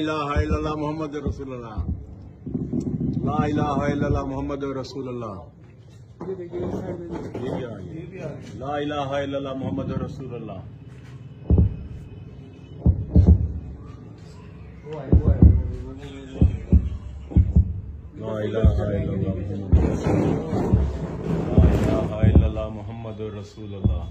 इलाहा इल्लल्लाह मोहम्मद रसूलुल्लाह, ला इलाहा इल्लल्लाह मोहम्मद रसूलुल्लाह, ला इलाहा इल्लल्लाह मोहम्मद रसूलुल्लाह। ला इलाहा इल्लल्लाह मोहम्मद रसूलुल्लाह, ला इलाहा इल्लल्लाह मोहम्मद रसूलुल्लाह।